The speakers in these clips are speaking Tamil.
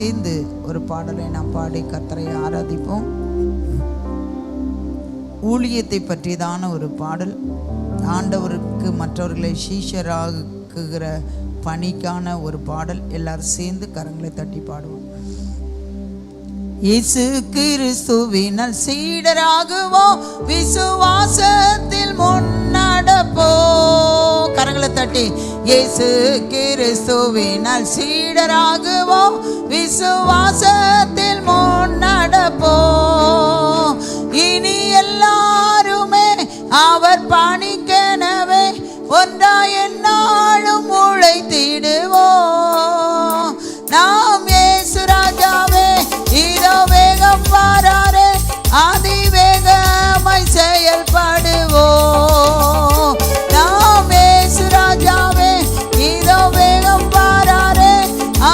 சேர்ந்து ஒரு பாடலை நாம் பாடி கர்த்தரை ஆராதிப்போம். ஊழியத்தை பற்றியதான ஒரு பாடல். ஆண்டவருக்கு மற்றவர்களை சீஷராக்குகிற பணிக்கான ஒரு பாடல். எல்லாரும் சேர்ந்து கரங்களை தட்டி பாடுவோம். இயேசு கிறிஸ்துவினால் சீடராகுவோம், விசுவாசத்தில் முன்னடப்போம். கரங்களை தட்டி இயேசு கிறிஸ்துவினால் சீடராகுவோம், விசுவாசத்தில் முன்னடப்போம். இனி எல்லாருமே அவர் பணிக்கெனவே ஒன்றாய் எந்நாளும் உழைத்திடுவோம். நாம் இயேசு ராஜாவே இதோ வேகம் வாராரே, அதிவேகமாய் செயல்படுவோம். நாம் இயேசு ராஜாவே இதோ வேகம் வாராரே,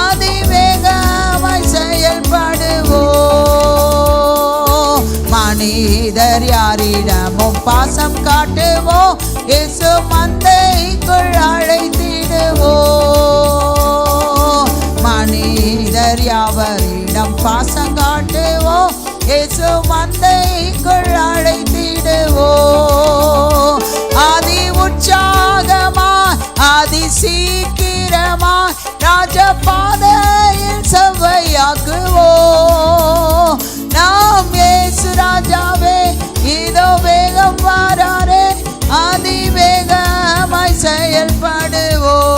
அதிவேகமாய் செயல்படுவோம். மனிதர் யாரிடமும் பாசம் காட்டுவோம், இயேசு மந்தைக்குள் அழைத்திடுவோம். மனிதர் யாவரிடம் பாசம் காட்டுவோம், இயேசு மந்தைக்குள் அழைத்திடுவோம். அதி உற்சாகமாய் அதி சீக்கிரமாய் ராஜபாதையில் செவ்வையாக்குவோம். நாம் இயேசு ராஜாவே இதோ வேகம் வாராரே, அதிவேகமாய் செயல்படுவோம்.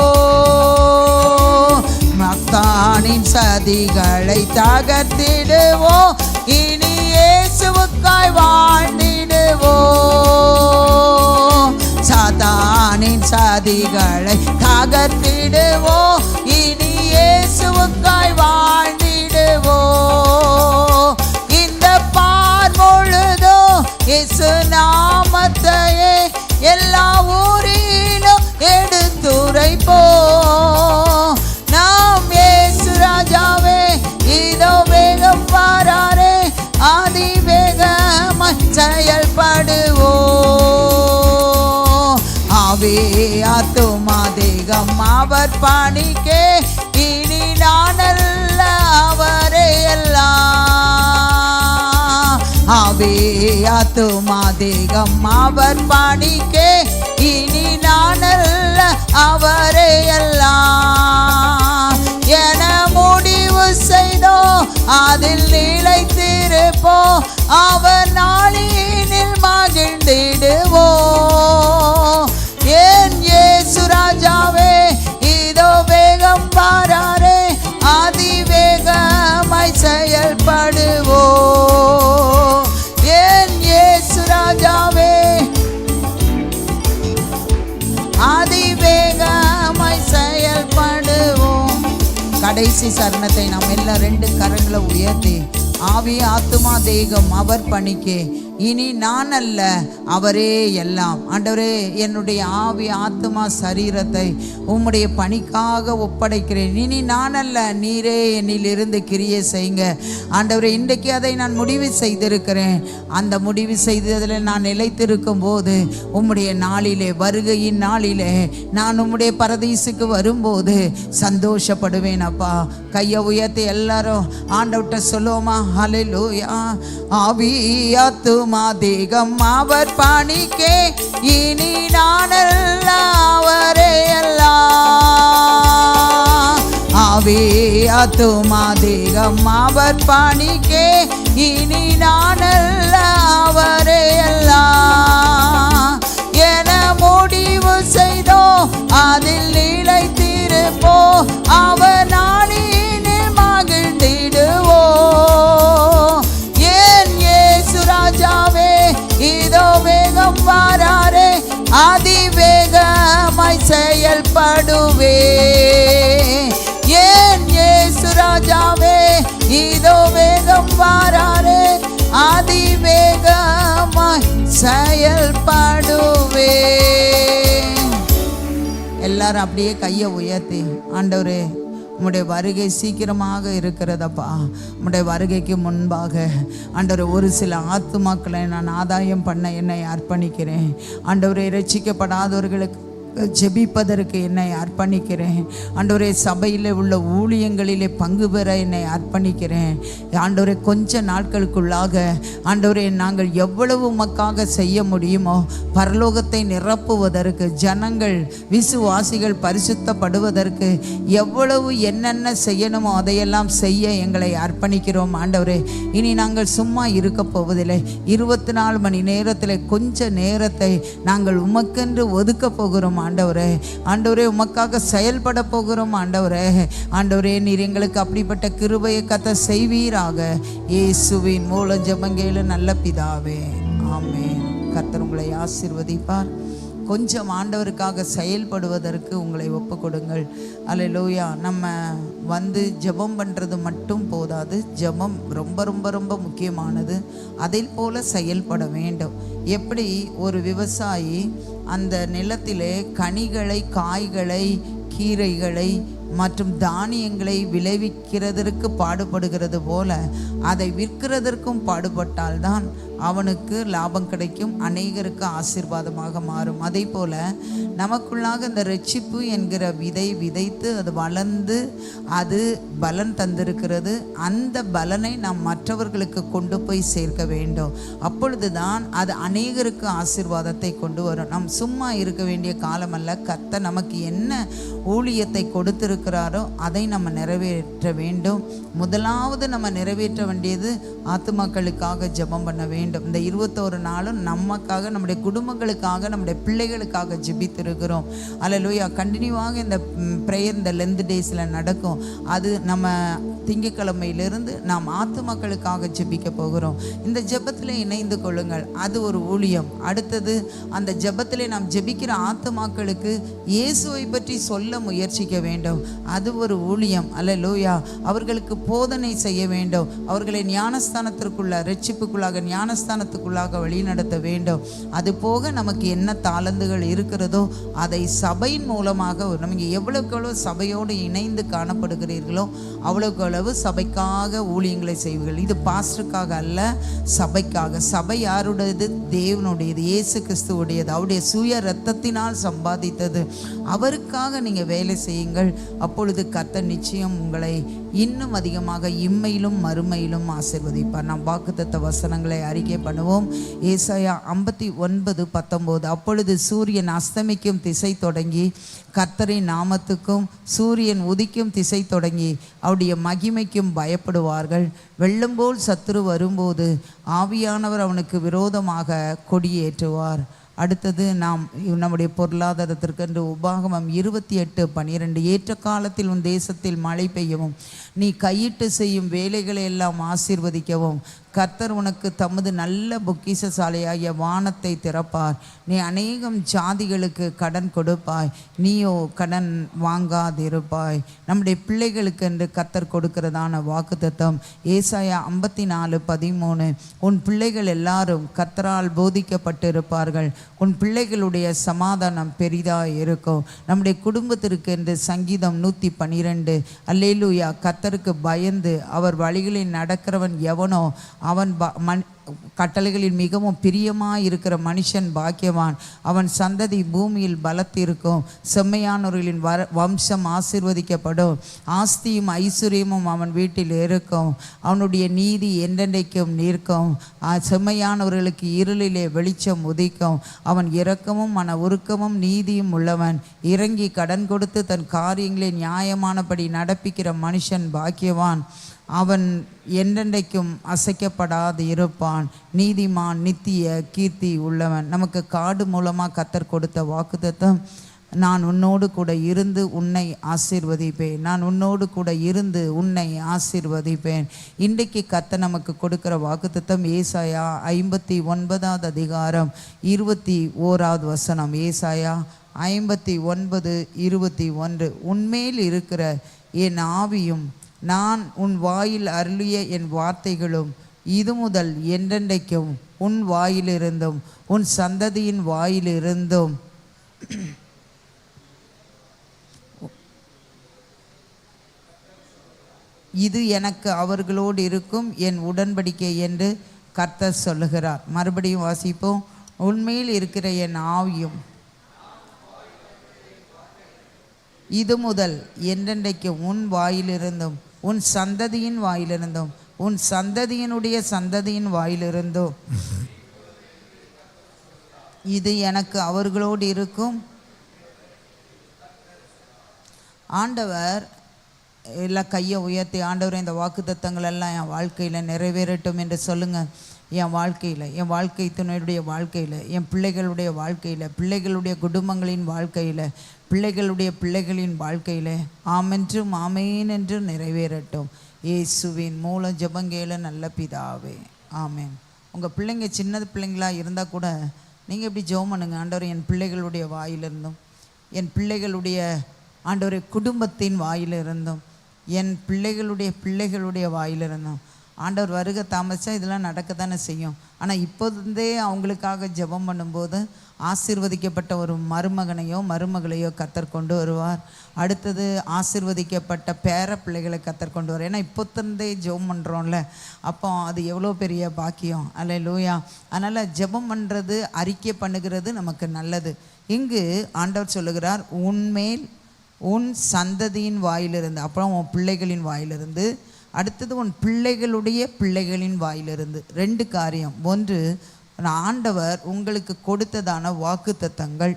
மக்தானின் சதிகளை தகர்த்திடுவோம், இனி இயேசுவுக்காய் வாழ்ந்திடுவோம். சாத்தானின் சதிகளை தகர்த்திடுவோம், இனி இயேசுவுக்காய் வாழ்ந்திடுவோம். இந்த பார் முழுதும் இயேசு நாமத்தையே எல்லா ஊரிலும் எடுத்துரைப்போம். நாம் இயேசு ராஜாவே இதோ வேகம் வாராரே, அதிவேகமாய் செயல்படுவோம். ஆவி ஆத்துமா தேகம் அவர் பணிக்கே, இனி நானல்ல அவரே எல்லாம். ஆவி ஆத்துமா தேகம் அவர் பணிக்கே, இனி நானல்ல அவரே எல்லாம். என முடிவு செய்தோம் அதில் நிலைத்திருப்போம், அவர் நாளினில் மகிழ்ந்திடுவோம். ஏன் இயேசு ராஜாவே இதோ வேகம் வாராரே, அதிவேகமாய் செயல்படுவோம். ஏன் இயேசு ராஜாவே அதிவேகமாய் செயல்படுவோம். கடைசி சரணத்தை நாம் எல்லாம் 2 கரங்களை உயர்த்தி, ஆவி ஆத்துமா தேகம் அவர் பணிக்கே, இனி நான் அல்ல அவரே எல்லாம். ஆண்டவரே, என்னுடைய ஆவி ஆத்துமா சரீரத்தை உம்முடைய பணிக்காக ஒப்படைக்கிறேன். இனி நான் அல்ல, நீரே என்னிலிருந்து கிரியை செய்யுங்க. ஆண்டவரே, இன்றைக்கு அதை நான் முடிவு செய்திருக்கிறேன். அந்த முடிவு செய்ததில் நான் நிலைத்திருக்கும் போது உம்முடைய நாளிலே, வருகையின் நாளிலே நான் உம்முடைய பரதீசுக்கு வரும்போது சந்தோஷப்படுவேன். அப்பா, கையை உயர்த்தி எல்லாரும் ஆண்டவர்கிட்ட சொல்லுவோமா? ஹல்லேலூயா. ஆவி ஆத்துமா தேகம் அவர் பணிக்கே, இனி நானல்ல அவரே எல்லாம். ஆவி ஆத்துமா தேகம் அவர் பணிக்கே, இனி நானல்ல அவரே எல்லாம். என முடிவு செய்தோம் அதில் நிலைத்திருப்போம், அவர் நாளினில் மகிழ்ந்திடுவோம். ஏன் இயேசு ராஜாவே இதோ வேகம் வாராரே, அதிவேகமாய் செயல்படுவே. ஏன் இயேசு ராஜாவே இதோ வேகம் வாராரே, அதிவேகமாய் செயல்படுவே. எல்லாரும் அப்படியே கையை உயர்த்தி, ஆண்டவரே உம்முடைய வருகை சீக்கிரமாக இருக்கிறதப்பா. உம்முடைய வருகைக்கு முன்பாக ஆண்டவரே ஒரு சில ஆத்துமாக்களை நான் ஆதாயம் பண்ண என்னை அர்ப்பணிக்கிறேன். ஆண்டவரே, ரட்சிக்கப்படாதவர்களுக்கு ஜெபிப்பதற்கு என்னை அர்ப்பணிக்கிறேன் ஆண்டவரே. சபையில் உள்ள ஊழியங்களிலே பங்கு பெற என்னை அர்ப்பணிக்கிறேன் ஆண்டவரே. கொஞ்ச நாட்களுக்குள்ளாக ஆண்டவரே நாங்கள் எவ்வளவு உமக்காக செய்ய முடியுமோ பரலோகத்தை நிரப்புவதற்கு, ஜனங்கள் விசுவாசிகள் பரிசுத்தப்படுவதற்கு எவ்வளவு என்னென்ன செய்யணுமோ அதையெல்லாம் செய்ய எங்களை அர்ப்பணிக்கிறோம் ஆண்டவரே. இனி நாங்கள் சும்மா இருக்க போவதில்லை. 24 மணி நேரத்தில் கொஞ்ச நேரத்தை நாங்கள் உமக்கென்று ஒதுக்க போகிறோம் ஆண்டவரே. ஆண்டவரே உமக்காக செயல்பட போகிறோம் ஆண்டவரே. ஆண்டவரே நீர் எங்களுக்கு அப்படிப்பட்ட கிருபையை கத்த செய்வீராக. இயேசுவின் மூலம் ஜெபங்கேளு நல்ல பிதாவே, ஆமென். கர்த்தர் உங்களை ஆசீர்வதிப்பார். கொஞ்சம் ஆண்டவருக்காக செயல்படுவதற்கு உங்களை ஒப்பு கொடுங்கள். அல்லேலூயா. நம்ம ஜெபம் பண்ணுறது மட்டும் போதாது. ஜெபம் ரொம்ப ரொம்ப ரொம்ப முக்கியமானது. அதை போல் செயல்பட வேண்டும். எப்படி ஒரு விவசாயி அந்த நிலத்திலே கனிகளை, காய்களை, கீரைகளை மற்றும் தானியங்களை விளைவிக்கிறதற்கு பாடுபடுகிறது போல அதை விற்கிறதற்கும் பாடுபட்டால்தான் அவனுக்கு லாபம் கிடைக்கும், அநேகருக்கு ஆசீர்வாதமாக மாறும். அதே போல நமக்குள்ளாக இந்த ரட்சிப்பு என்கிற விதை விதைத்து அது வளர்ந்து அது பலன் தந்திருக்கிறது. அந்த பலனை நாம் மற்றவர்களுக்கு கொண்டு போய் சேர்க்க வேண்டும். அப்பொழுதுதான் அது அநேகருக்கு ஆசீர்வாதத்தை கொண்டு வரும். நாம் சும்மா இருக்க வேண்டிய காலம் அல்ல. கர்த்தர் நமக்கு என்ன ஊழியத்தை கொடுத்திருக்கிறாரோ அதை நம்ம நிறைவேற்ற வேண்டும். முதலாவது நம்ம நிறைவேற்ற வேண்டியது ஆத்துமாக்களுக்காக ஜெபம் பண்ண வேண்டும். இந்த 21 நாளும் நமக்காக, நம்முடைய குடும்பங்களுக்காக, நம்முடைய பிள்ளைகளுக்காக ஜெபித்திருக்கிறோம். அல்லேலூயா. கண்டினியூவாக இந்த ப்ரேயர் இந்த லென்த் டேஸில் நடக்கும். அது நம்ம திங்கட்கிழமையிலிருந்து நாம் ஆத்துமாக்களுக்காக ஜெபிக்க போகிறோம். இந்த ஜெபத்தில் இணைந்து கொள்ளுங்கள். அது ஒரு ஊழியம். அடுத்தது அந்த ஜெபத்திலே நாம் ஜெபிக்கிற ஆத்துமாக்களுக்கு இயேசுவை பற்றி சொல்ல முயற்சிக்க வேண்டும். அது ஒரு ஊழியம். அல்லேலூயா. அவர்களுக்கு போதனை செய்ய வேண்டும். அவர்களை ஞானஸ்தானத்திற்குள்ள, ரட்சிப்புக்குள்ளாக, ஞானஸ்தானத்துக்குள்ளாக வழி நடத்த வேண்டும். அது போக நமக்கு என்ன தாளந்துகள் இருக்கிறதோ அதை சபையின் மூலமாக, நமக்கு எவ்வளவுக்கு எவ்வளவு சபையோடு இணைந்து காணப்படுகிறீர்களோ அவ்வளவுக்கு அளவு சபைக்காக ஊழியங்களை செய்வீர்கள். இது பாஸ்டருக்காக அல்ல, சபைக்காக. சபை யாருடையது? தேவனுடையது, இயேசு கிறிஸ்துவுடையது. அவருடைய சுய இரத்தத்தினால் சம்பாதித்தது. அவருக்காக நீங்கள் வேலை செய்யுங்கள். அப்பொழுது கர்த்தர் நிச்சயம் உங்களை இன்னும் அதிகமாக இம்மையிலும் மறுமையிலும் ஆசீர்வதிப்பார். நாம் வாக்குத்தத்த வசனங்களை அறிக்கை பண்ணுவோம். ஏசாயா 59:19. அப்பொழுது சூரியன் அஸ்தமிக்கும் திசை தொடங்கி கர்த்தரின் நாமத்துக்கும், சூரியன் உதிக்கும் திசை தொடங்கி அவருடைய மகிமைக்கும் பயப்படுவார்கள். வெள்ளம் போல் சத்துரு வரும்போது ஆவியானவர் அவனுக்கு விரோதமாக கொடியேற்றுவார். அடுத்தது நாம் நம்முடைய பொருளாதாரத்திற்கென்று உபாகமம் 28:12. ஏற்ற காலத்தில் உன் தேசத்தில் மழை பெய்யவும், நீ கையிட்டு செய்யும் வேலைகளை எல்லாம் ஆசீர்வதிக்கவும் கர்த்தர் உனக்கு தமது நல்ல பொக்கிஷசாலையாகிய வானத்தை திறப்பார். நீ அநேகம் ஜாதிகளுக்கு கடன் கொடுப்பாய், நீயோ கடன் வாங்காதிருப்பாய். நம்முடைய பிள்ளைகளுக்கு என்று கர்த்தர் கொடுக்கிறதான வாக்குத்தத்தம் ஏசாயா 54:13. உன் பிள்ளைகள் எல்லாரும் கர்த்தரால் போதிக்கப்பட்டிருப்பார்கள். உன் பிள்ளைகளுடைய சமாதானம் பெரிதாக இருக்கும். நம்முடைய குடும்பத்திற்கு என்று சங்கீதம் 112. அல்லேலூயா. கர்த்தருக்கு பயந்து அவர் வழிகளில் நடக்கிறவன் எவனோ அவன் கட்டளைகளில் மிகவும் பிரியமாக இருக்கிற மனுஷன் பாக்கியவான். அவன் சந்ததி பூமியில் பலத்திருக்கும். செம்மையானவர்களின் வம்சம் ஆசீர்வதிக்கப்படும். ஆஸ்தியும் ஐஸ்வர்யமும் அவன் வீட்டில் இருக்கும். அவனுடைய நீதி என்றென்றைக்கும் நிற்கும். செம்மையானவர்களுக்கு இருளிலே வெளிச்சம் உதிக்கும். அவன் இரக்கமும் மன உருக்கமும் நீதியும் உள்ளவன். இறங்கி கடன் கொடுத்து தன் காரியங்களை நியாயமானபடி நடப்பிக்கிற மனுஷன் பாக்கியவான். அவன் என்றென்றைக்கும் அசைக்கப்படாது இருப்பான். நீதிமான் நித்திய கீர்த்தி உள்ளவன். நமக்கு காடு மூலமாக கர்த்தர் கொடுத்த வாக்குத்தத்தம், நான் உன்னோடு கூட இருந்து உன்னை ஆசீர்வதிப்பேன். நான் உன்னோடு கூட இருந்து உன்னை ஆசீர்வதிப்பேன். இன்றைக்கு கர்த்தர் நமக்கு கொடுக்கிற வாக்குத்தத்தம் ஏசாயா 59 21 வசனம். ஏசாயா 59:21. உன்மேல் இருக்கிற என் ஆவியும் நான் உன் வாயில் அருளிய என் வார்த்தைகளும் இது முதல் என்றென்றைக்கும் உன் வாயிலிருந்தும் உன் சந்ததியின் வாயிலிருந்தும் இது எனக்கு அவர்களோடு இருக்கும் என் உடன்படிக்கை என்று கர்த்தர் சொல்லுகிறார். மறுபடியும் வாசிப்போம். உன்மேல் இருக்கிற என் ஆவியும் இது முதல் என்றென்றைக்கு உன் வாயிலிருந்தும் உன் சந்ததியின் வாயிலிருந்தும் உன் சந்ததியினுடைய சந்ததியின் வாயிலிருந்தும் இது எனக்கு அவர்களோடு இருக்கும். ஆண்டவர் எல்லாம் கையை உயர்த்தி, ஆண்டவர் இந்த வாக்குத்தத்தங்கள் எல்லாம் என் வாழ்க்கையில் நிறைவேறட்டும் என்று சொல்லுங்கள். என் வாழ்க்கையில், என் வாழ்க்கை துணையுடைய வாழ்க்கையில், என் பிள்ளைகளுடைய வாழ்க்கையில், பிள்ளைகளுடைய குடும்பங்களின் வாழ்க்கையில், பிள்ளைகளுடைய பிள்ளைகளின் வாழ்க்கையில் ஆமென்றும் ஆமேன் என்று நிறைவேறட்டும். இயேசுவின் மூலம் ஜெபங்கேள நல்ல பிதாவே, ஆமேன். உங்கள் பிள்ளைங்க சின்ன பிள்ளைங்களாக இருந்தால் கூட நீங்கள் எப்படி ஜெபம் பண்ணுங்க. ஆண்டவர் என் பிள்ளைகளுடைய வாயிலிருந்தும், என் பிள்ளைகளுடைய ஆண்டவரை குடும்பத்தின் வாயிலிருந்தும், என் பிள்ளைகளுடைய வாயிலிருந்தும். ஆண்டவர் வருகை தாமதிச்சா இதெல்லாம் நடக்க தானே செய்யும். ஆனால் இப்போதே அவங்களுக்காக ஜெபம் பண்ணும்போது ஆசீர்வதிக்கப்பட்ட ஒரு மருமகனையோ மருமகளையோ கர்த்தர் கொண்டு வருவார். அடுத்தது ஆசீர்வதிக்கப்பட்ட பேர பிள்ளைகளை கர்த்தர் கொண்டு வருவார். ஏன்னா இப்போத்தே ஜெபம் பண்ணுறோம்ல, அப்போ அது எவ்வளோ பெரிய பாக்கியம். அல்லேலூயா. அதனால் ஜெபம் பண்ணுறது, அறிக்கை பண்ணுகிறது நமக்கு நல்லது. இங்கு ஆண்டவர் சொல்லுகிறார், உன்மேல் உன் சந்ததியின் வாயிலிருந்து, அப்புறம் உன் பிள்ளைகளின் வாயிலிருந்து, அடுத்தது உன் பிள்ளைகளுடைய பிள்ளைகளின் வாயிலிருந்து. 2 காரியம். ஒன்று, ஆண்டவர் உங்களுக்கு கொடுத்ததான வாக்குத்தத்தங்கள்.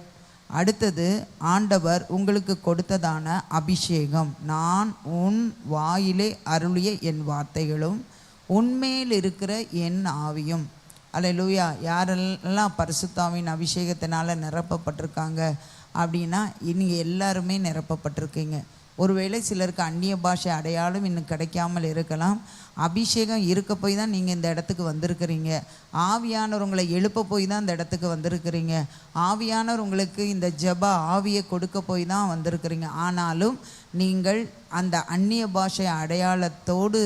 அடுத்தது, ஆண்டவர் உங்களுக்கு கொடுத்ததான அபிஷேகம். நான் உன் வாயிலே அருளிய என் வார்த்தைகளும் உன்மேல் இருக்கிற என் ஆவியும். அல்லேலூயா. யாரெல்லாம் பரிசுத்தாவின் அபிஷேகத்தினால் நிரப்பப்பட்டிருக்காங்க அப்படின்னா நீங்கள் எல்லாருமே நிரப்பப்பட்டிருக்கீங்க. ஒருவேளை சிலருக்கு அந்நிய பாஷை அடையாளம் இன்னும் கிடைக்காமல் இருக்கலாம். அபிஷேகம் இருக்க போய் தான் நீங்கள் இந்த இடத்துக்கு வந்திருக்கிறீங்க. ஆவியானவர் உங்களை எழுப்ப போய் தான் இந்த இடத்துக்கு வந்திருக்கிறீங்க. ஆவியானவர் உங்களுக்கு இந்த ஜெப ஆவியை கொடுக்க போய் தான் வந்திருக்கிறீங்க. ஆனாலும் நீங்கள் அந்த அந்நிய பாஷை அடையாளத்தோடு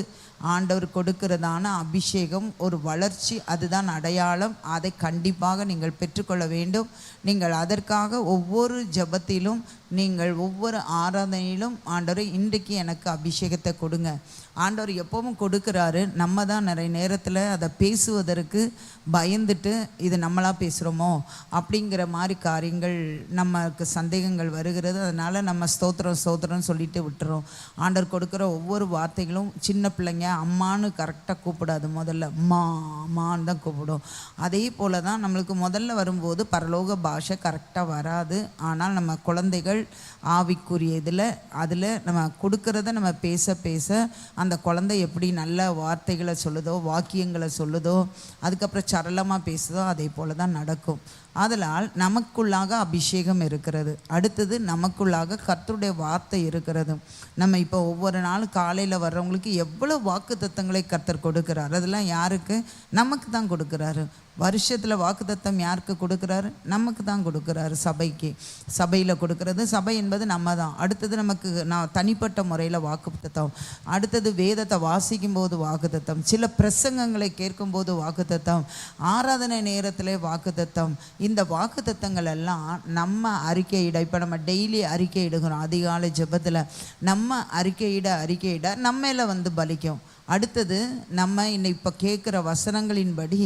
ஆண்டவர் கொடுக்கிறதான அபிஷேகம் ஒரு வளர்ச்சி, அதுதான் அடையாளம். அதை கண்டிப்பாக நீங்கள் பெற்றுக்கொள்ள வேண்டும். நீங்கள் அதற்காக ஒவ்வொரு ஜெபத்திலும், நீங்கள் ஒவ்வொரு ஆராதனையிலும் ஆண்டவரை இன்றைக்கு எனக்கு அபிஷேகத்தை கொடுங்க. ஆண்டவர் எப்பவும் கொடுக்குறாரு. நம்ம தான் நிறைய நேரத்தில் அதை பேசுவதற்கு பயந்துட்டு இது நம்மளாக பேசுகிறோமோ அப்படிங்கிற மாதிரி காரியங்கள் நமக்கு சந்தேகங்கள் வருகிறது. அதனால் நம்ம ஸ்தோத்திரம் சொல்லிட்டு விட்டுறோம். ஆண்டவர் கொடுக்குற ஒவ்வொரு வார்த்தைகளும் சின்ன பிள்ளைங்க அம்மானு கரெக்டாக கூப்பிடாது, முதல்ல அம்மான்னு தான் கூப்பிடும். அதே போல் தான் நம்மளுக்கு முதல்ல வரும்போது பரலோக பாஷை கரெக்டாக வராது. ஆனால் நம்ம குழந்தைகள் ஆவிக்குரிய அதில் நம்ம கொடுக்கறத நம்ம பேச அந்த குழந்தை எப்படி நல்ல வார்த்தைகளை சொல்லுதோ, வாக்கியங்களை சொல்லுதோ, அதுக்கப்புறம் சரளமாக பேசுதோ, அதே போல் தான் நடக்கும். அதனால் நமக்குள்ளாக அபிஷேகம் இருக்கிறது. அடுத்தது நமக்குள்ளாக கர்த்தருடைய வார்த்தை இருக்கிறது. நம்ம இப்போ ஒவ்வொரு நாளும் காலையில் வர்றவங்களுக்கு எவ்வளோ வாக்குத்தத்தங்களை கர்த்தர் கொடுக்குறாரு. அதெல்லாம் யாருக்கு? நமக்கு தான் கொடுக்குறாரு. வருஷத்தில் வாக்குத்தத்தம் யாருக்கு கொடுக்குறாரு? நமக்கு தான் கொடுக்குறாரு, சபைக்கு. சபையில் கொடுக்குறது, சபை என்பது நம்ம தான். அடுத்தது நமக்கு நான் தனிப்பட்ட முறையில் வாக்குத்தத்தம். அடுத்தது வேதத்தை வாசிக்கும் போது வாக்குத்தத்தம், சில பிரசங்கங்களை கேட்கும்போது வாக்குத்தத்தம், ஆராதனை நேரத்தில் வாக்குத்தத்தம். இந்த வாக்குத்தத்தங்கள் எல்லாம் நம்ம அறிக்கையிட, இப்போ நம்ம டெய்லி அறிக்கையிடுகிறோம். அதிகாலை ஜெபத்தில் நம்ம அறிக்கையிட நம்மள வந்து பலிக்கும். அடுத்தது நம்ம இப்போ கேட்குற வசனங்களின்படி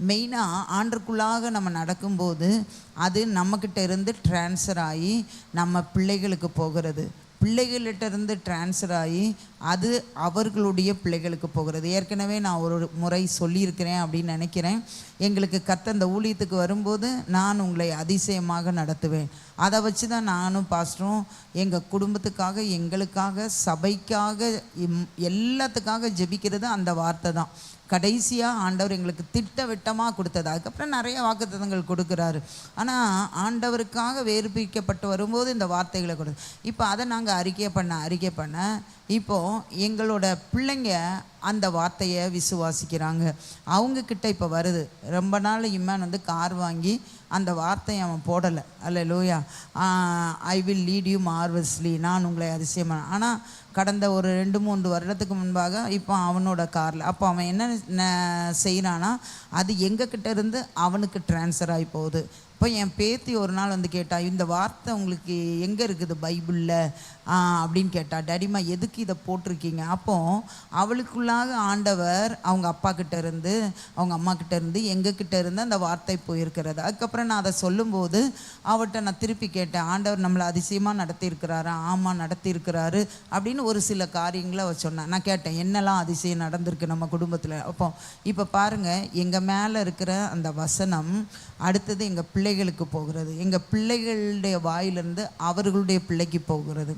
மெயினாக ஆண்டருக்குள்ளாக நம்ம நடக்கும்போது அது நம்மக்கிட்ட இருந்து டிரான்ஸ்ஃபர் ஆகி நம்ம பிள்ளைகளுக்கு போகிறது. பிள்ளைகள்கிட்ட இருந்து டிரான்ஸ்ஃபர் ஆகி அது அவர்களுடைய பிள்ளைகளுக்கு போகிறது. ஏற்கனவே நான் ஒரு முறை சொல்லியிருக்கிறேன் அப்படின்னு நினைக்கிறேன். எங்களுக்கு கர்த்தர் இந்த ஊழியத்துக்கு வரும்போது நான் உங்களை அதிசயமாக நடத்துவேன். அதை வச்சு தான் நானும் பாஸ்டரும் எங்கள் குடும்பத்துக்காக, எங்களுக்காக, சபைக்காக, எல்லாத்துக்காக ஜெபிக்கிறது அந்த வார்த்தை தான். கடைசியாக ஆண்டவர் எங்களுக்கு திட்டவட்டமாக கொடுத்தது. அதுக்கப்புறம் நிறைய வாக்குத்தத்தங்கள் கொடுக்குறாரு. ஆனால் ஆண்டவருக்காக வேறுபிக்கப்பட்டு வரும்போது இந்த வார்த்தைகளை கொடு. இப்போ அதை நாங்கள் அறிக்கை பண்ண இப்போது எங்களோட பிள்ளைங்க அந்த வார்த்தையை விசுவாசிக்கிறாங்க. அவங்கக்கிட்ட இப்போ வருது. ரொம்ப நாள் இம்மான் வந்து கார் வாங்கி அந்த வார்த்தையை அவன் போடலை. அல்லேலூயா. ஐ வில் லீட் யூ மார்வஸ்லி, நான் உங்களை அதிசயமான. ஆனால் கடந்த ஒரு 2-3 வருடத்துக்கு முன்பாக இப்போ அவனோட காரில், அப்போ அவன் என்ன செய்கிறான்னா அது எங்ககிட்ட இருந்து அவனுக்கு ட்ரான்ஸ்ஃபர் ஆகி போகுது. இப்போ என் பேத்தி ஒரு நாள் வந்து கேட்டா, இந்த வார்த்தை உங்களுக்கு எங்கே இருக்குது பைபிளில் அப்படின்னு கேட்டா. டேடிமா எதுக்கு இதை போட்டிருக்கீங்க? அப்போ அவளுக்குள்ளாக ஆண்டவர் அவங்க அப்பா கிட்ட இருந்து, அவங்க அம்மா கிட்ட இருந்து, எங்ககிட்ட இருந்து அந்த வார்த்தை போயிருக்கிறது. அதுக்கப்புறம் அதுக்கப்புறம் நான் அதை சொல்லும்போது அவர்கிட்ட நான் திருப்பி கேட்டேன், ஆண்டவர் நம்மளை அதிசயமாக நடத்தியிருக்கிறாரா? ஆமாம் நடத்தியிருக்கிறாரு அப்படின்னு ஒரு சில காரியங்களை அவர் சொன்னேன். நான் கேட்டேன், என்னெல்லாம் அதிசயம் நடந்திருக்கு நம்ம குடும்பத்தில்? அப்போ இப்போ பாருங்கள், எங்கள் மேலே இருக்கிற அந்த வசனம் அடுத்தது எங்கள் பிள்ளைகளுக்கு போகிறது, எங்கள் பிள்ளைகளுடைய வாயிலிருந்து அவர்களுடைய பிள்ளைக்கு போகிறது,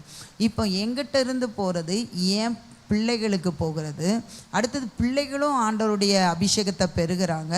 இப்போ எங்கிட்ட இருந்து போகிறது ஏன் பிள்ளைகளுக்கு போகிறது, அடுத்தது பிள்ளைகளும் ஆண்டவருடைய அபிஷேகத்தை பெறுகிறாங்க,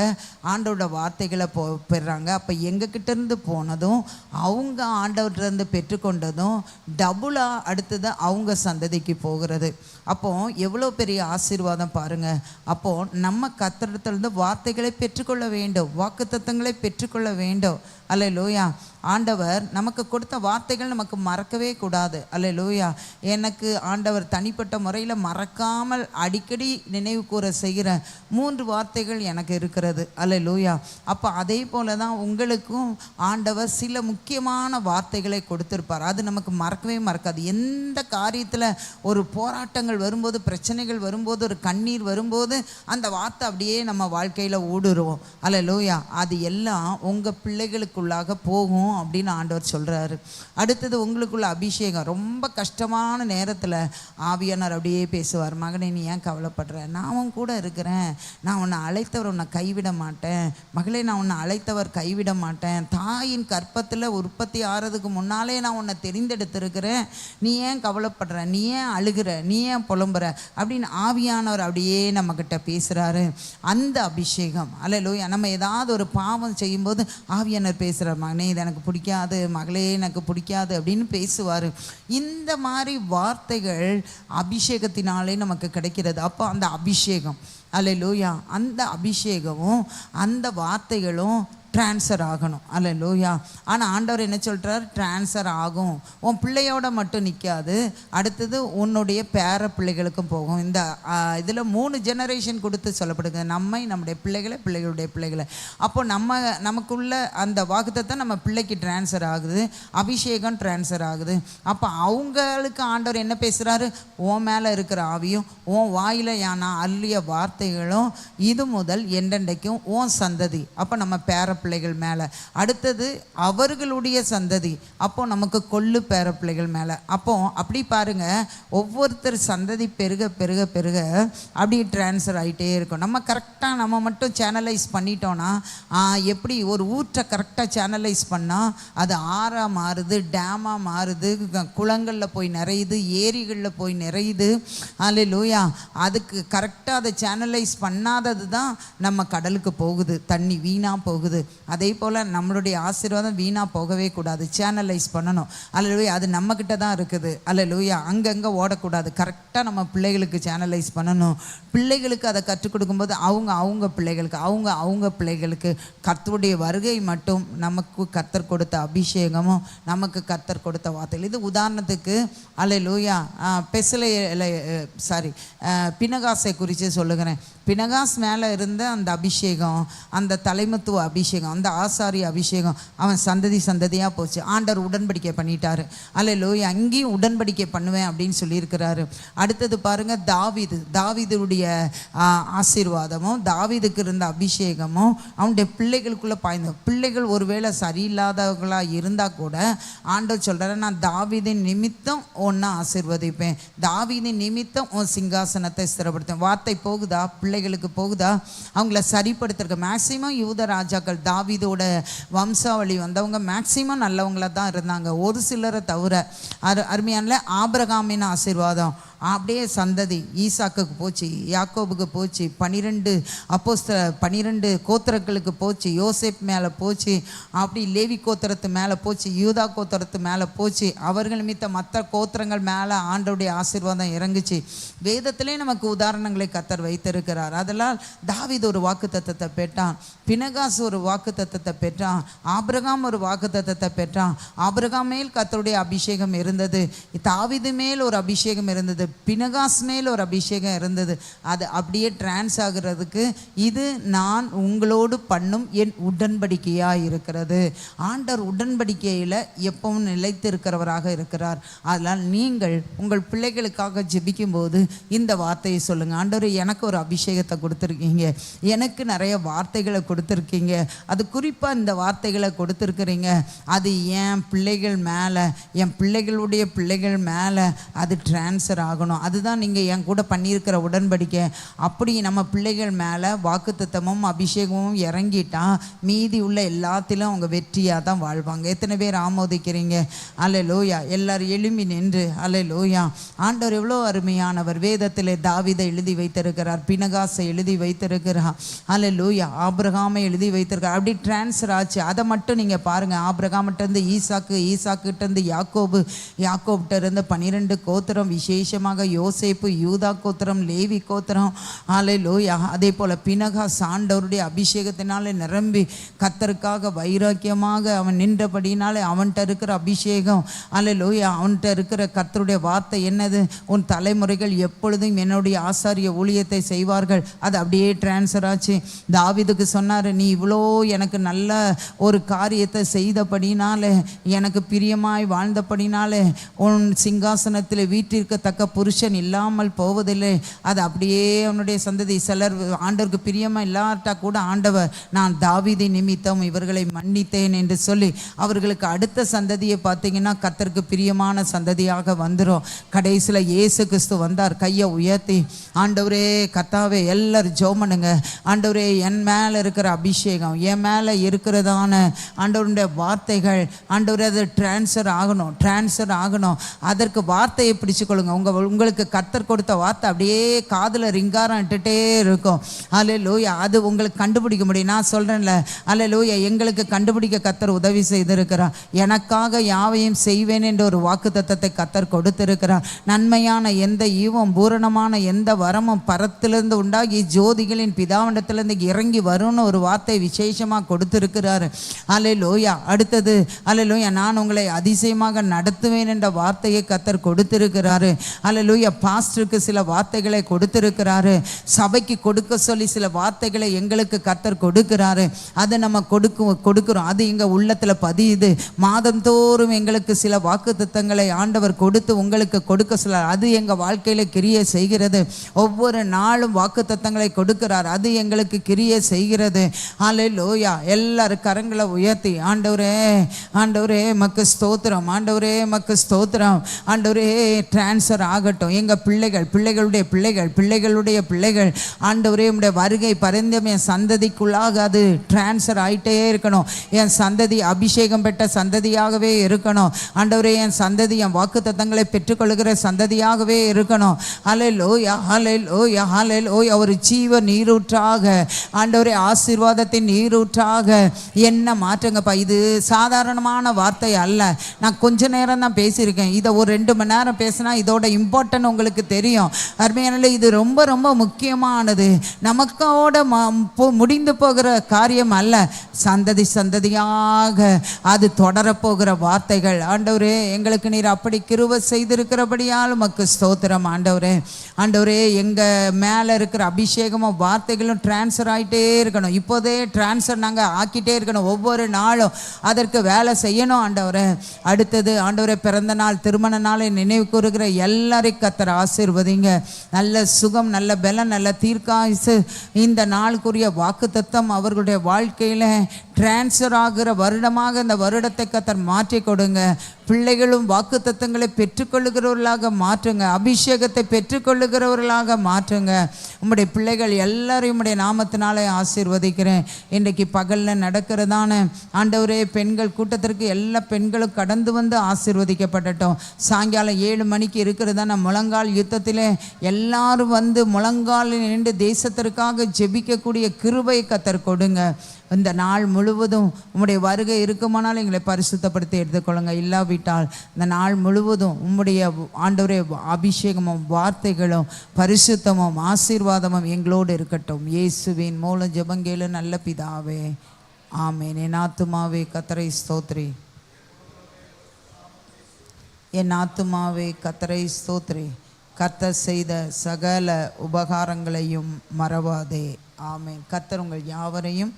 ஆண்டவரோட வார்த்தைகளை பெறுறாங்க. அப்போ எங்ககிட்ட இருந்து போனதும் அவங்க ஆண்டவர்கிட்டருந்து பெற்றுக்கொண்டதும் டபுளாக அடுத்தது அவங்க சந்ததிக்கு போகிறது. அப்போது எவ்வளோ பெரிய ஆசீர்வாதம் பாருங்கள். அப்போது நம்ம கர்த்தரிடத்திலிருந்து வார்த்தைகளை பெற்றுக்கொள்ள வேண்டும், வாக்குத்தத்தங்களை பெற்றுக்கொள்ள வேண்டும். அல்லேலூயா. ஆண்டவர் நமக்கு கொடுத்த வார்த்தைகள் நமக்கு மறக்கவே கூடாது. அல்லேலூயா. எனக்கு ஆண்டவர் தனிப்பட்ட முறையில் மறக்காமல் அடிக்கடி நினைவு கூற செய்கிற 3 வார்த்தைகள் எனக்கு இருக்கிறது. அல்லேலூயா. அப்போ அதே போல தான் உங்களுக்கும் ஆண்டவர் சில முக்கியமான வார்த்தைகளை கொடுத்திருப்பார். அது நமக்கு மறக்கவே மறக்காது. எந்த காரியத்தில் ஒரு போராட்டங்கள் வரும்போது, பிரச்சனைகள் வரும்போது, ஒரு கண்ணீர் வரும்போது அந்த வார்த்தை அப்படியே நம்ம வாழ்க்கையில் ஊடுருவோம். அல்லேலூயா. அது எல்லாம் உங்கள் பிள்ளைகளுக்குள்ளாக போகும் அப்படின்னு ஆண்டவர் சொல்கிறாரு. அடுத்தது உங்களுக்குள்ள அபிஷேகம். ரொம்ப கஷ்டமான நேரத்தில் ஆவியானவர் அப்படியே பேசுவார், மகனே நீ ஏன் கவலைப்படுற, நான் உன் கூட இருக்கிறேன், நான் உன்னை அழைத்தவர் உன்னை கைவிட மாட்டேன், மகளே நான் உன்னை அழைத்தவர் கைவிட மாட்டேன், தாயின் கற்பத்தில் உற்பத்தி ஆகிறதுக்கு முன்னாலே நான் உன்னை தெரிந்தெடுத்திருக்கிறேன், நீ ஏன் கவலைப்படுற, நீ ஏன் அழுகிற, நீ ஏன் புலம்புற அப்படின்னு ஆவியானவர் அப்படியே நம்மக்கிட்ட பேசுகிறாரு. அந்த அபிஷேகம். அல்லேலூயா. நம்ம ஏதாவது ஒரு பாவம் செய்யும்போது ஆவியானவர் பேசுகிறார், மகனே இது எனக்கு பிடிக்காது, மகளே எனக்கு பிடிக்காது அப்படின்னு பேசுவார். இந்த மாதிரி வார்த்தைகள் அபிஷேகத்தினாலே நமக்கு கிடைக்கிறது. அப்போ அந்த அபிஷேகம், அல்லேலூயா, அந்த அபிஷேகமும் அந்த வார்த்தைகளும் ட்ரான்ஸ்ஃபர் ஆகணும். அல்லேலூயா. ஆனால் ஆண்டவர் என்ன சொல்கிறார்? ட்ரான்ஸ்ஃபர் ஆகும். உன் பிள்ளையோட மட்டும் நிற்காது, அடுத்தது உன்னுடைய பேர பிள்ளைகளுக்கும் போகும். இந்த இதில் 3 ஜெனரேஷன் கொடுத்து சொல்லப்படுது, நம்மை, நம்முடைய பிள்ளைகளை, பிள்ளைகளுடைய பிள்ளைகளை. அப்போ நமக்குள்ள அந்த வாக்குத்தத்தம் நம்ம பிள்ளைக்கு ட்ரான்ஸ்ஃபர் ஆகுது, அபிஷேகம் ட்ரான்ஸ்ஃபர் ஆகுது. அப்போ அவங்களுக்கு ஆண்டவர் என்ன பேசுகிறாரு? உன் மேலே இருக்கிற ஆவியும் உன் வாயில் நான் அள்ளிய வார்த்தைகளும் இது முதல் என்றென்றைக்கும் உன் சந்ததி. அப்போ நம்ம பேர பிள்ளைகள் மேலே, அடுத்தது அவர்களுடைய சந்ததி, அப்போ நமக்கு கொள்ளு பேர பிள்ளைகள் மேலே. அப்போ அப்படி பாருங்க, ஒவ்வொருத்தர் சந்ததி பெருக பெருக பெருக அப்படி டிரான்ஸ்ஃபர் ஆகிட்டே இருக்கும். நம்ம கரெக்டாக நம்ம மட்டும் சேனலைஸ் பண்ணிட்டோன்னா, எப்படி ஒரு ஊற்றை கரெக்டாக சேனலைஸ் பண்ணால் அது ஆறாக மாறுது, டேமாக மாறுது, குளங்களில் போய் நிறையுது, ஏரிகளில் போய் நிறையுது. அல்லேலூயா. அதுக்கு கரெக்டாக அதை சேனலைஸ் பண்ணாதது தான் நம்ம கடலுக்கு போகுது, தண்ணி வீணாக போகுது. அதே போல் நம்மளுடைய ஆசீர்வாதம் வீணாக போகவே கூடாது, சேனலைஸ் பண்ணணும். அல்லேலூயா. அது நம்மக்கிட்ட தான் இருக்குது. அல்லேலூயா. அங்கங்கே ஓடக்கூடாது, கரெக்டாக நம்ம பிள்ளைகளுக்கு சேனலைஸ் பண்ணணும். பிள்ளைகளுக்கு அதை கற்றுக் கொடுக்கும்போது அவங்க பிள்ளைகளுக்கு கர்த்தருடைய வருகை மட்டும், நமக்கு கர்த்தர் கொடுத்த அபிஷேகமும், நமக்கு கர்த்தர் கொடுத்த வார்த்தைகள். இது உதாரணத்துக்கு அல்லேலூயா, பினகாசை குறித்து சொல்லுகிறேன். பினகாஸ் மேலே இருந்த அந்த அபிஷேகம், அந்த தலைமத்துவ அபிஷேகம், அந்த ஆசாரிய அபிஷேகம் அவன் சந்ததி சந்ததியாக போச்சு. ஆண்டவர் உடன்படிக்கை பண்ணிட்டாரு. அல்லேலூயா. அங்கேயும் உடன்படிக்கை பண்ணுவேன் அப்படின்னு சொல்லியிருக்கிறாரு. அடுத்தது பாருங்கள், தாவீதுடைய ஆசீர்வாதமும் தாவீதுக்கு இருந்த அபிஷேகமும் அவனுடைய பிள்ளைகளுக்குள்ளே பாய்ந்த. பிள்ளைகள் ஒருவேளை சரியில்லாதவர்களாக இருந்தால் கூட ஆண்டவர் சொல்கிறாரு, நான் தாவீதின் நிமித்தம் ஒன்றா ஆசீர்வதிப்பேன், தாவீதின் நிமித்தம் உன் சிங்காசனத்தை ஸ்திரப்படுத்தேன். வார்த்தை போகுதா? பிள்ளைகளுக்கு போகுதா? அவங்கள சரிப்படுத்துறதுக்கு மேக்சிமம் யூத ராஜாக்கள், தாவீதோட வம்சாவளி வந்தவங்க மேக்சிமம் நல்லவங்களாக தான் இருந்தாங்க, ஒரு சிலரை தவிர. அருமையான ஆபிரகாமின் ஆசீர்வாதம் அப்படியே சந்ததி ஈசாக்குக்கு போச்சு, யாக்கோபுக்கு போச்சு, 12 கோத்திரங்களுக்கு போச்சு, யோசேப் மேலே போச்சு, அப்படி லேவி கோத்திரத்து மேலே போச்சு, யூதா கோத்திரத்து மேலே போச்சு. அவர்கள் நிமித்த மற்ற கோத்திரங்கள் மேலே ஆண்டவருடைய ஆசீர்வாதம் இறங்குச்சு. வேதத்திலே நமக்கு உதாரணங்களை கர்த்தர் வைத்திருக்கிறார். அதனால் தாவீது ஒரு வாக்கு தத்தத்தை பெற்றான், பினகாஸ் ஒரு வாக்கு தத்தத்தை பெற்றான், ஆபிரகாம் ஒரு வாக்கு தத்தத்தை பெற்றான். ஆபிரகாம் மேல் கர்த்தருடைய அபிஷேகம் இருந்தது, தாவீது மேல் ஒரு அபிஷேகம் இருந்தது, இருந்தது, பினகாஸ் மேல் ஒரு அபிஷேகம் இருந்தது. அது அப்படியே டிரான்ஸ் ஆகிறதுக்கு இது நான் உங்களோடு பண்ணும் என் உடன்படிக்கையாக இருக்கிறது. ஆண்டவர் உடன்படிக்கையில் எப்பவும் நிலைத்து இருக்கிறவராக இருக்கிறார். அதனால் நீங்கள் உங்கள் பிள்ளைகளுக்காக ஜெபிக்கும்போது இந்த வார்த்தையை சொல்லுங்கள். ஆண்டவர் எனக்கு ஒரு அபிஷேகத்தை கொடுத்துருக்கீங்க, எனக்கு நிறைய வார்த்தைகளை கொடுத்துருக்கீங்க, அது குறிப்பாக இந்த வார்த்தைகளை கொடுத்துருக்குறீங்க, அது என் பிள்ளைகள் மேலே, என் பிள்ளைகளுடைய பிள்ளைகள் மேலே அது டிரான்ஸ்ஃபர் ஆகணும். அதுதான் நீங்கள் என் கூட பண்ணியிருக்கிற உடன்படிக்கை. அப்படி நம்ம பிள்ளைகள் மேலே வாக்குத்தத்தமும் அபிஷேகமும் இறங்கிட்டா மீதி உள்ள எல்லாத்திலும் அவங்க வெற்றியாக தான் வாழ்வாங்க. எத்தனை பேர் ஆமோதிக்கிறீங்க? அல்லேலூயா. எல்லாரும் எழும்பி நின்று அல்லேலூயா. ஆண்டவர் எவ்வளோ அருமையானவர். வேதத்தில் தாவீதை எழுதி வைத்திருக்கிறார், பினகாசை எழுதி வைத்திருக்கிறார், அல்லேலூயா, ஆபிரகாமை எழுதி வைத்திருக்கிறார். அப்படி டிரான்ஸ்ஃபர் ஆச்சு. அதை மட்டும் நீங்கள் பாருங்கள். ஆபிரகாமிட்டேருந்து ஈசாக்கு, ஈசாக்கிட்டேருந்து யாக்கோபு, யாக்கோப்கிட்ட இருந்து 12 கோத்திரம், விசேஷமாக யோசேப்பு, யூதா கோத்திரம், லேவி கோத்திரம், அல்லேலூயா. அதே போல் பினகாஸ் ஆண்டவருடைய அபிஷேகத்தினாலே நிரம்பி கர்த்தருக்காக வைராக்கியமாக அவன் நின்றபடினாலே அவன்கிட்ட இருக்கிற அபிஷேகம், அல்லேலூயா, அவன்கிட்ட இருக்கிற கர்த்தருடைய வார்த்தை என்னது? உன் தலைமுறைகள் எப்பொழுதும் என்னுடைய ஆசாரிய ஊழியத்தை செய்வார்கள். அது அப்படியே டிரான்ஸ்ஃபர் ஆச்சு. தாவீதுக்கு சொன்னார், நீ இவ்வளோ எனக்கு நல்ல ஒரு காரியத்தை செய்தபடினாலே, எனக்கு பிரியமாய் வாழ்ந்தபடினாலே உன் சிங்காசனத்தில் வீட்டிற்கத்தக்க புருஷன் இல்லாமல் போவதில்லை. அது அப்படியே அவனுடைய சந்ததி. சிலர் ஆண்டவருக்கு பிரியமாக இல்லாட்டா கூட ஆண்டவர் நான் தாவீதை நிமித்தம் இவர்களை மன்னித்தேன் என்று சொல்லி அவர்களுக்கு அடுத்த சந்ததியை பார்த்தீங்கன்னா கர்த்தருக்கு பிரியமான சந்ததியாக வந்துடும். கடைசியில் இயேசு கிறிஸ்து வந்தார். கையை உயர்த்தி ஆண்டவரே கர்த்தாவே எல்லாரும் ஜெபம் பண்ணுங்க. ஆண்டவரே என் மேலே இருக்கிற அபிஷேகம், என் மேலே இருக்கிறதான ஆண்டவருடைய வார்த்தைகள், ஆண்டவரே அது டிரான்ஸ்ஃபர் ஆகணும், டிரான்ஸ்ஃபர் ஆகணும். அதற்கு வார்த்தையை பிடிச்சுக்கொள்ளுங்க. உங்களுக்கு கர்த்தர் கொடுத்த வார்த்தை அப்படியே காதில் ரிங்காரம் இட்டுட்டே இருக்கும். அல்லேலூயா. அது உங்களுக்கு கண்டுபிடிக்க முடியும். நான் சொல்கிறேன்ல, அல்லேலூயா, எங்களுக்கு கண்டுபிடிக்க கர்த்தர் உதவி செய்திருக்கிறார். எனக்காக யாவையும் செய்வேன் என்ற ஒரு வாக்குத்தத்தத்தை கர்த்தர் கொடுத்திருக்கிறார். நன்மையான எந்த ஈவும் பூரணமான எந்த வரமும் பரத்திலிருந்து உண்டாகி ஜோதிகளின் பிதாவிடத்திலிருந்து இறங்கி வரும்னு ஒரு வார்த்தை விசேஷமாக கொடுத்திருக்கிறாரு. அல்லேலூயா. அடுத்தது அல்லேலூயா, நான் உங்களை அதிசயமாக நடத்துவேன் என்ற வார்த்தையை கர்த்தர் கொடுத்திருக்கிறாரு. அல்லேலூயா. பாஸ்டருக்கு சில வார்த்தைகளை கொடுத்திருக்கிறாரு. சபைக்கு கொடுக்க சொல்லி சில வார்த்தைகளை எங்களுக்கு கர்த்தர் கொடுக்கிறாரு. அதை நம்ம கொடுக்கிறோம். அது எங்கள் உள்ளத்தில் பதியுது. மாதந்தோறும் எங்களுக்கு சில வாக்குத்தத்தங்களை ஆண்டவர் கொடுத்து உங்களுக்கு கொடுக்க சொல்ல, அது எங்கள் வாழ்க்கையில் கிரியை செய்கிறது. ஒவ்வொரு நாளும் வாக்குத்தத்தங்களை கொடுக்கிறார். அது எங்களுக்கு கிரியை செய்கிறது. அல்லேலூயா. எல்லாரும் கரங்களை உயர்த்தி ஆண்டவரே, ஆண்டவரே மக்கு ஸ்தோத்திரம், ஆண்டவரே மக்கு ஸ்தோத்திரம், ஆண்டவரே டிரான்ஸ்ஃபர் ஆகட்டும். எங்கள் பிள்ளைகள், பிள்ளைகளுடைய பிள்ளைகள், பிள்ளைகளுடைய பிள்ளைகள், ஆண்டவரே உம்முடைய வருகை பரிந்தும் என் சந்ததிக்குள்ளாக அது டிரான்ஸ்ஃபர் ஆகிட்டே இருக்கணும். என் சந்ததி அபிஷேகம் பெற்ற சந்ததியாகவே இருக்கணும். ஆண்டவரே என் சந்ததி என் வாக்குத்தத்தங்களை பெற்றுக்கொள்கிற சந்ததியாகவே இருக்கணும். அல்லேலூயா, அல்லேலூயா, அல்லேலூயா. ஒரு ஜீவ நீரூற்றாக, ஆண்டவரே ஆசீர்வாதத்தின் நீரூற்றாக என்ன மாற்றுங்கப்பா. இது சாதாரணமான வார்த்தை அல்ல. நான் கொஞ்ச நேரம் தான் பேசியிருக்கேன். இதை ஒரு 2 மணி நேரம் பேசினா இதோட இம்பார்ட்டன்ட் உங்களுக்கு தெரியும். அருமையான இது ரொம்ப ரொம்ப முக்கியமானது. நமக்கோட முடிந்து போகிற காரியம் அல்ல, சந்ததி சந்ததியாக அது தொடரப்போகிற வார்த்தைகள். ஆண்டவரே எங்களுக்கு நீர் அப்படி கிருபை செய்திருக்கிறபடியால் உமக்கு ஸ்தோத்திரம். ஆண்டவரே, ஆண்டவரே எங்கள் மேலே இருக்கிற அபிஷேகமும் வார்த்தைகளும் டிரான்ஸ்ஃபர் ஆகிட்டே இருக்கணும். இப்போதே டிரான்ஸ்ஃபர் நாங்கள் ஆக்கிட்டே இருக்கணும். ஒவ்வொரு நாளும் அதற்கு வேலை செய்யணும். ஆண்டவரே, அடுத்தது ஆண்டவரே பிறந்த நாள், திருமண நாளை நினைவு கூறுகிற எல்லாரையும் கர்த்தர் ஆசீர்வதிங்க. நல்ல சுகம், நல்ல பலன், நல்ல தீர்க்காயுசு, இந்த நாளுக்குரிய வாக்குத்தத்தம் அவர்களுடைய வாழ்க்கையில் டிரான்ஸ்ஃபர் ஆகிற வருடமாக இந்த வருடத்தை கர்த்தர் மாற்றி கொடுங்க. பிள்ளைகளும் வாக்குத்தத்தங்களை பெற்றுக்கொள்ளுகிறவர்களாக மாற்றுங்க. அபிஷேகத்தை பெற்றுக்கொள்ளுகிறவர்களாக மாற்றுங்க. உம்முடைய பிள்ளைகள் எல்லாரையும் உம்முடைய நாமத்தினாலே ஆசீர்வதிக்கிறேன். இன்றைக்கு பகலில் நடக்கிறதான ஆண்டவரே பெண்கள் கூட்டத்திற்கு எல்லா பெண்களும் கடந்து வந்து ஆசீர்வதிக்கப்படட்டும். சாயங்காலம் 7 மணிக்கு இருக்கிறதான முழங்கால் யுத்தத்திலே எல்லாரும் வந்து முழங்காலில் நின்று தேசத்திற்காக ஜெபிக்கக்கூடிய கிருபை கர்த்தர் கொடுங்க. இந்த நாள் முழுவதும் உம்முடைய வருகை இருக்குமானால் எங்களை பரிசுத்தப்படுத்தி எடுத்துக்கொள்ளுங்க. இல்லாவிட்டால் இந்த நாள் முழுவதும் உம்முடைய ஆண்டவரே அபிஷேகமும் வார்த்தைகளும் பரிசுத்தமும் ஆசீர்வாதமும் எங்களோடு இருக்கட்டும். இயேசுவின் மூலம் ஜெபங்கேளு நல்ல பிதாவே, ஆமென். என் ஆத்துமாவே கர்த்தரை ஸ்தோத்திரி, என் ஆத்துமாவே கர்த்தரை ஸ்தோத்திரி, கர்த்தர் செய்த சகல உபகாரங்களையும் மறவாதே. ஆமென். கர்த்தர் உங்கள் யாவரையும்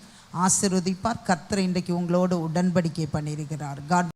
ஆசீர்வதிப்பார். கர்த்தர் இன்றைக்கு உங்களோடு உடன்படிக்கை பண்ணியிருக்கிறார். காட்